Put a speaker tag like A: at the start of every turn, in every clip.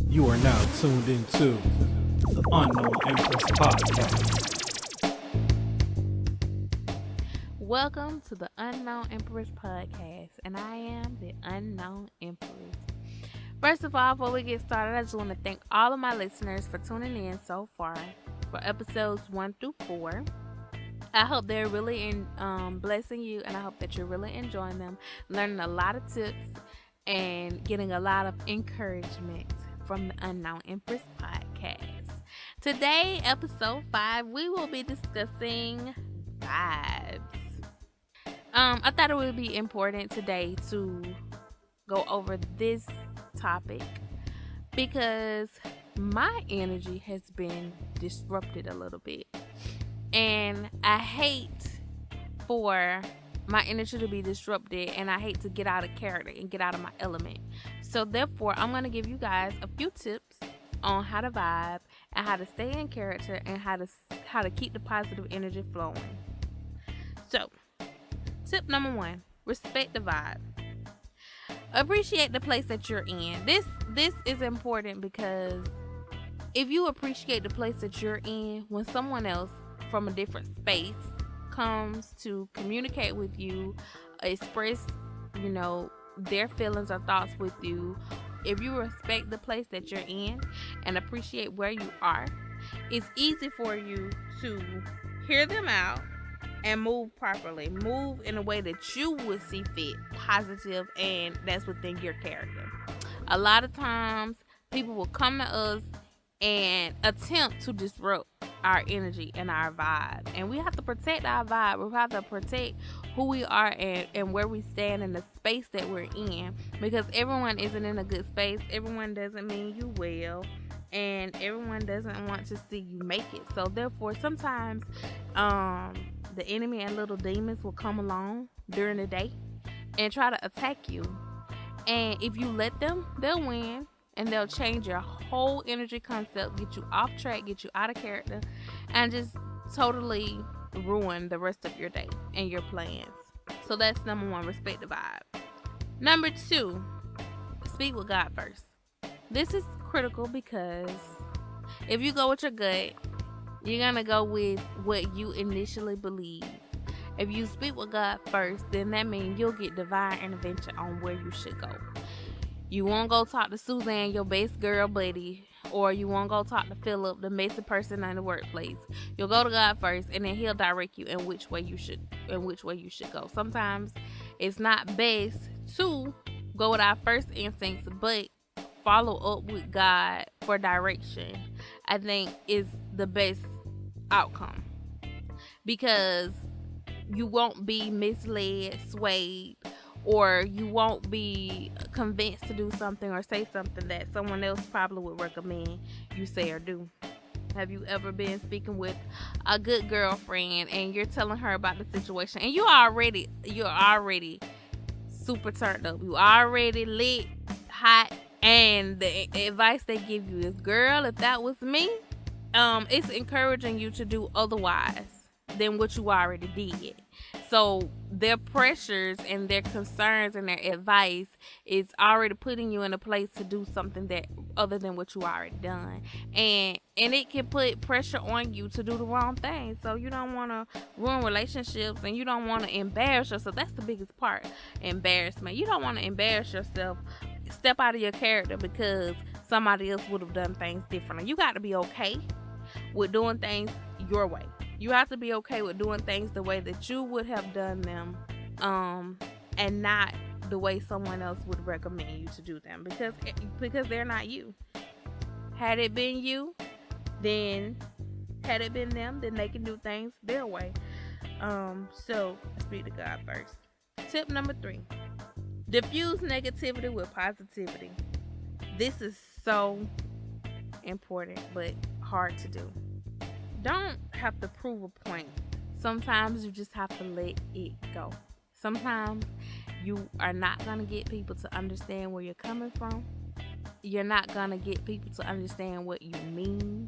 A: You are now tuned into the Unknown Empress podcast.
B: Welcome to the Unknown Empress podcast, and I am the Unknown Empress. First of all, before we get started, I just want to thank all of my listeners for tuning in so far for episodes 1 through 4. I hope they're really blessing you, and I hope that you're really enjoying them, learning a lot of tips, and getting a lot of encouragement from the Unknown Empress podcast. Today, episode 5, we will be discussing vibes. I thought it would be important today to go over this topic because my energy has been disrupted a little bit, and I hate for my energy to be disrupted, and I hate to get out of character and get out of my element. So therefore, I'm going to give you guys a few tips on how to vibe and how to stay in character and how to keep the positive energy flowing. So, tip number 1, respect the vibe. Appreciate the place that you're in. This is important because if you appreciate the place that you're in, when someone else from a different space comes to communicate with you, express, their feelings or thoughts with you, if you respect the place that you're in and appreciate where you are, it's easy for you to hear them out and move properly. Move in a way that you would see fit, positive, and that's within your character. A lot of times, people will come to us and attempt to disrupt our energy and our vibe. And we have to protect our vibe. We have to protect who we are and where we stand in the space that we're in. Because everyone isn't in a good space. Everyone doesn't mean you well. And everyone doesn't want to see you make it. So therefore, sometimes the enemy and little demons will come along during the day and try to attack you. And if you let them, they'll win. And they'll change your whole energy concept, get you off track, get you out of character, and just totally ruin the rest of your day and your plans. So that's number 1, respect the vibe. Number 2, speak with God first. This is critical because if you go with your gut, you're going to go with what you initially believe. If you speak with God first, then that means you'll get divine intervention on where you should go. You won't go talk to Suzanne, your best girl buddy, or you won't go talk to Philip, the messy person in the workplace. You'll go to God first, and then He'll direct you in which way you should go. Sometimes it's not best to go with our first instincts, but follow up with God for direction, I think, is the best outcome, because you won't be misled, swayed, or you won't be convinced to do something or say something that someone else probably would recommend you say or do. Have you ever been speaking with a good girlfriend and you're telling her about the situation and you're already super turned up, you already lit, hot, and the advice they give you is, girl, if that was me, it's encouraging you to do otherwise than what you already did. So their pressures and their concerns and their advice is already putting you in a place to do something that other than what you already done. And it can put pressure on you to do the wrong thing. So you don't want to ruin relationships, and you don't want to embarrass yourself. That's the biggest part, embarrassment. You don't want to embarrass yourself, step out of your character because somebody else would have done things differently. You got to be okay with doing things your way. You have to be okay with doing things the way that you would have done them, and not the way someone else would recommend you to do them, because they're not you. Had it been you, then had it been them, then they can do things their way. So speak to God first. Tip number 3, diffuse negativity with positivity. This is so important, but hard to do. Don't have to prove a point. Sometimes you just have to let it go. Sometimes you are not going to get people to understand where you're coming from. You're not going to get people to understand what you mean.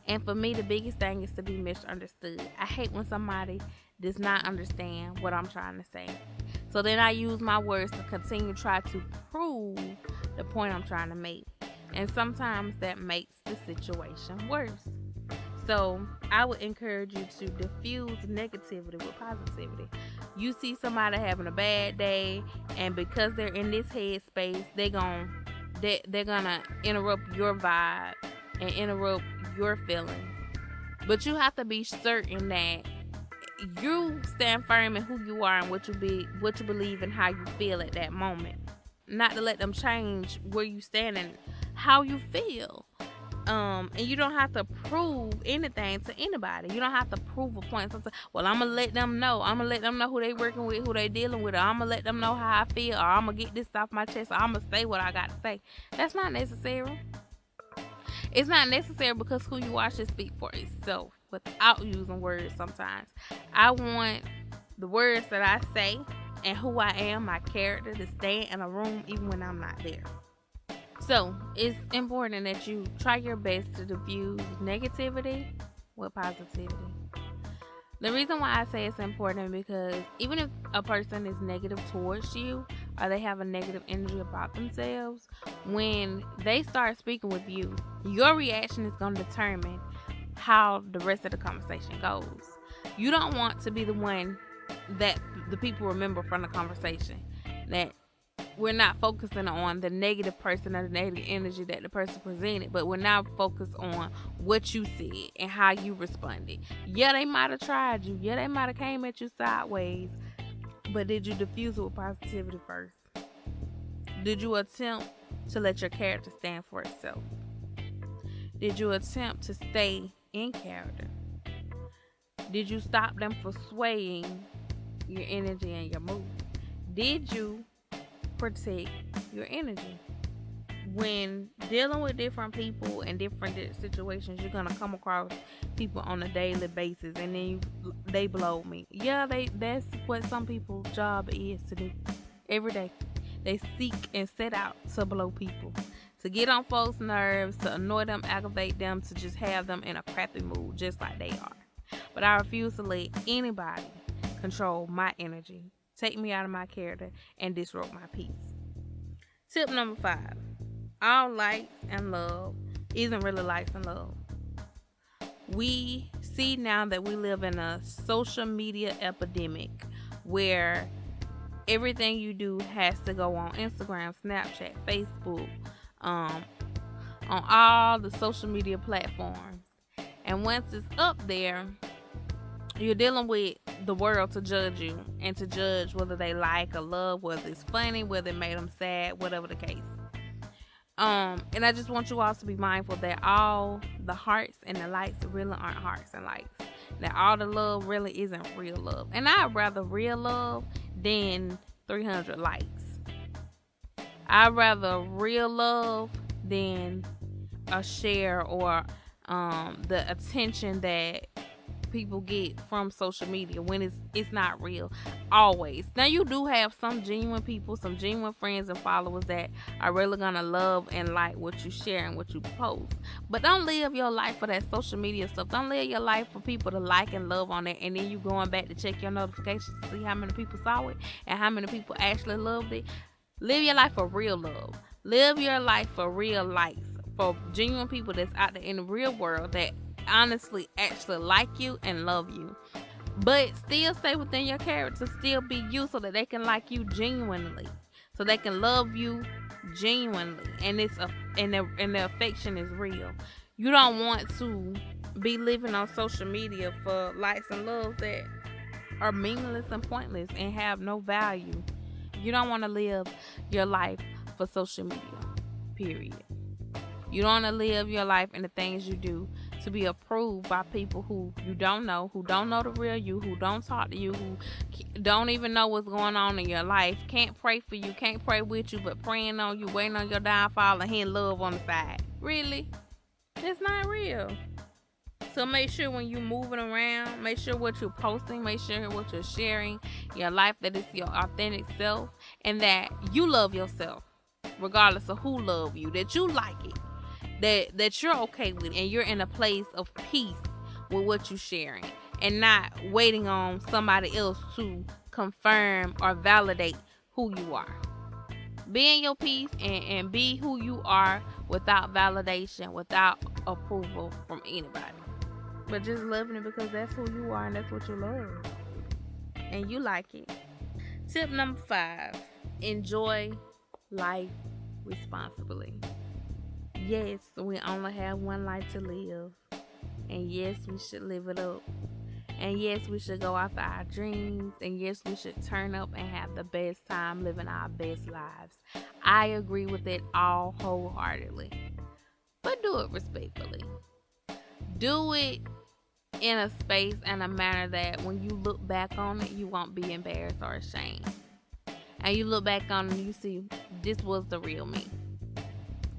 B: And for me, the biggest thing is to be misunderstood. I hate when somebody does not understand what I'm trying to say. So then I use my words to continue to try to prove the point I'm trying to make. And sometimes that makes the situation worse. So I would encourage you to diffuse negativity with positivity. You see somebody having a bad day, and because they're in this headspace, they're gonna interrupt your vibe and interrupt your feelings. But you have to be certain that you stand firm in who you are and what you believe and how you feel at that moment. Not to let them change where you stand and how you feel. And you don't have to prove anything to anybody. You don't have to prove a point. Well, I'm gonna let them know. I'm gonna let them know who they working with, who they dealing with. Or I'm gonna let them know how I feel. Or I'm gonna get this off my chest. Or I'm gonna say what I got to say. That's not necessary. It's not necessary because who you are should speak for itself without using words sometimes. I want the words that I say and who I am, my character, to stay in a room even when I'm not there. So it's important that you try your best to diffuse negativity with positivity. The reason why I say it's important because even if a person is negative towards you or they have a negative energy about themselves, when they start speaking with you, your reaction is going to determine how the rest of the conversation goes. You don't want to be the one that the people remember from the conversation. That we're not focusing on the negative person or the negative energy that the person presented, but we're now focused on what you said and how you responded. Yeah, they might have tried you. Yeah, they might have came at you sideways, but did you diffuse it with positivity first? Did you attempt to let your character stand for itself? Did you attempt to stay in character? Did you stop them from swaying your energy and your mood? Did you protect your energy? When dealing with different people and different situations, you're gonna come across people on a daily basis, and then they blow me. Yeah, that's what some people's job is to do every day. They seek and set out to blow people, to get on folks' nerves, to annoy them, aggravate them, to just have them in a crappy mood, just like they are. But I refuse to let anybody control my energy, take me out of my character, and disrupt my peace. Tip number 5. All likes and love isn't really likes and love. We see now that we live in a social media epidemic where everything you do has to go on Instagram, Snapchat, Facebook, on all the social media platforms. And once it's up there, you're dealing with the world to judge you and to judge whether they like or love, whether it's funny, whether it made them sad, whatever the case. And I just want you all to be mindful that all the hearts and the likes really aren't hearts and likes. That all the love really isn't real love. And I'd rather real love than 300 likes. I'd rather real love than a share or the attention that people get from social media when it's not real. Always. Now you do have some genuine people, some genuine friends and followers that are really gonna love and like what you share and what you post. But don't live your life for that social media stuff. Don't live your life for people to like and love on it, and then you going back to check your notifications to see how many people saw it and how many people actually loved it. Live your life for real love. Live your life for real likes, for genuine people that's out there in the real world that honestly actually like you and love you, but still stay within your character, still be you, so that they can like you genuinely, so they can love you genuinely, and the affection is real. You don't want to be living on social media for likes and loves that are meaningless and pointless and have no value. You don't want to live your life for social media, period. You don't want to live your life and the things you do to be approved by people who you don't know the real you, who don't talk to you, who don't even know what's going on in your life, can't pray for you, can't pray with you, but praying on you, waiting on your downfall and hitting love on the side. Really? It's not real. So make sure when you're moving around, make sure what you're posting, make sure what you're sharing, your life, that it's your authentic self, and that you love yourself regardless of who love you, that you like it, that you're okay with, and you're in a place of peace with what you're sharing and not waiting on somebody else to confirm or validate who you are. Be in your peace and be who you are without validation, without approval from anybody. But just loving it because that's who you are and that's what you love. And you like it. Tip number 5, enjoy life responsibly. Yes, we only have one life to live. And yes, we should live it up. And yes, we should go after our dreams. And yes, we should turn up and have the best time living our best lives. I agree with it all wholeheartedly. But do it respectfully. Do it in a space and a manner that when you look back on it, you won't be embarrassed or ashamed. And you look back on it and you see, this was the real me.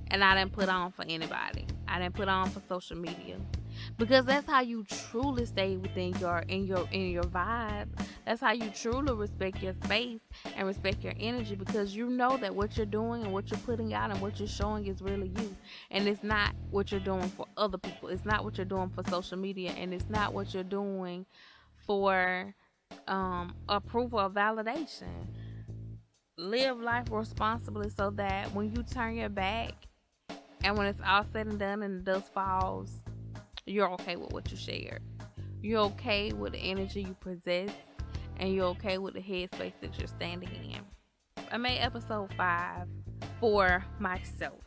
B: And I didn't put on for anybody. I didn't put on for social media. Because that's how you truly stay within your vibe. That's how you truly respect your space and respect your energy, because you know that what you're doing and what you're putting out and what you're showing is really you. And it's not what you're doing for other people. It's not what you're doing for social media, and it's not what you're doing for approval or validation. Live life responsibly so that when you turn your back and when it's all said and done and the dust falls, you're okay with what you shared. You're okay with the energy you possess, and you're okay with the headspace that you're standing in. I made episode 5 for myself.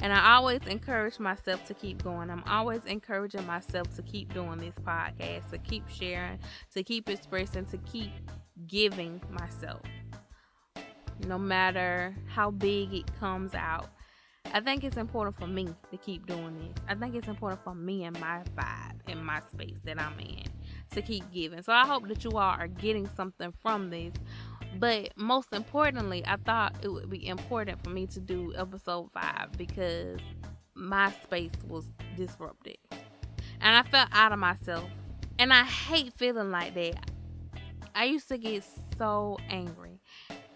B: And I always encourage myself to keep going. I'm always encouraging myself to keep doing this podcast, to keep sharing, to keep expressing, to keep giving myself. No matter how big it comes out. I think it's important for me to keep doing this. I think it's important for me and my vibe and my space that I'm in to keep giving. So I hope that you all are getting something from this. But most importantly, I thought it would be important for me to do episode 5 because my space was disrupted. And I felt out of myself. And I hate feeling like that. I used to get so angry.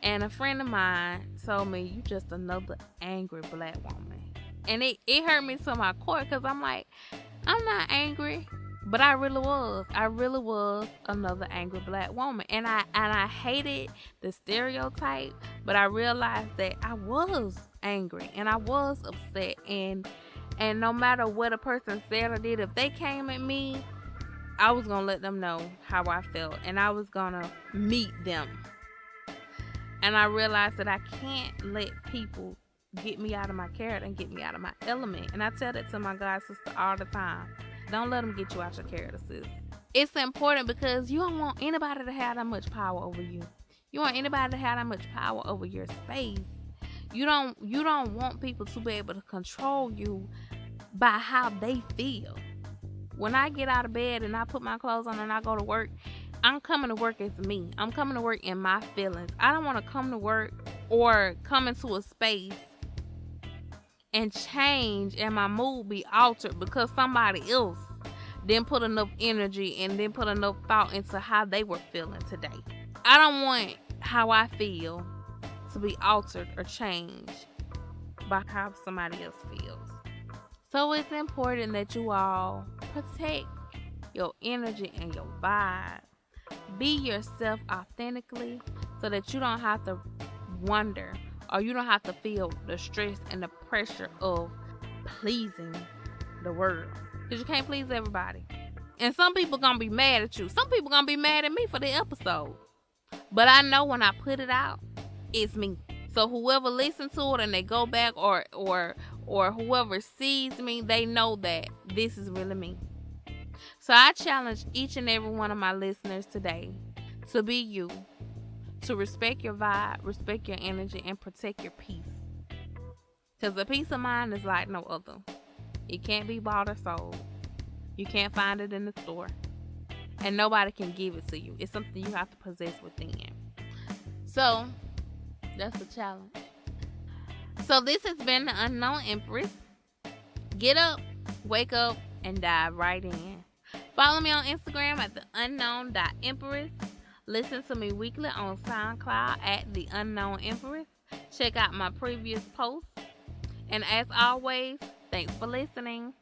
B: And a friend of mine told me, you just another angry black woman. And it hurt me to my core because I'm like, I'm not angry. But I really was. I really was another angry black woman. And I hated the stereotype. But I realized that I was angry. And I was upset. And no matter what a person said or did, if they came at me, I was going to let them know how I felt. And I was going to meet them. And I realized that I can't let people get me out of my character and get me out of my element. And I tell that to my God sister all the time. Don't let them get you out your character, sis. It's important because you don't want anybody to have that much power over you. You want anybody to have that much power over your space. You don't want people to be able to control you by how they feel. When I get out of bed and I put my clothes on and I go to work, I'm coming to work as me. I'm coming to work in my feelings. I don't want to come to work or come into a space and change and my mood be altered because somebody else didn't put enough energy and didn't put enough thought into how they were feeling today. I don't want how I feel to be altered or changed by how somebody else feels. So it's important that you all protect your energy and your vibe. Be yourself authentically so that you don't have to wonder or you don't have to feel the stress and the pressure of pleasing the world. Because you can't please everybody. And some people going to be mad at you. Some people going to be mad at me for the episode. But I know when I put it out, it's me. So whoever listens to it and they go back or whoever sees me, they know that this is really me. So I challenge each and every one of my listeners today to be you, to respect your vibe, respect your energy, and protect your peace. Because the peace of mind is like no other. It can't be bought or sold. You can't find it in the store. And nobody can give it to you. It's something you have to possess within. So, that's the challenge. So this has been the Unknown Empress. Get up, wake up, and dive right in. Follow me on Instagram at theunknown.empress. Listen to me weekly on SoundCloud at The Unknown Empress. Check out my previous posts. And as always, thanks for listening.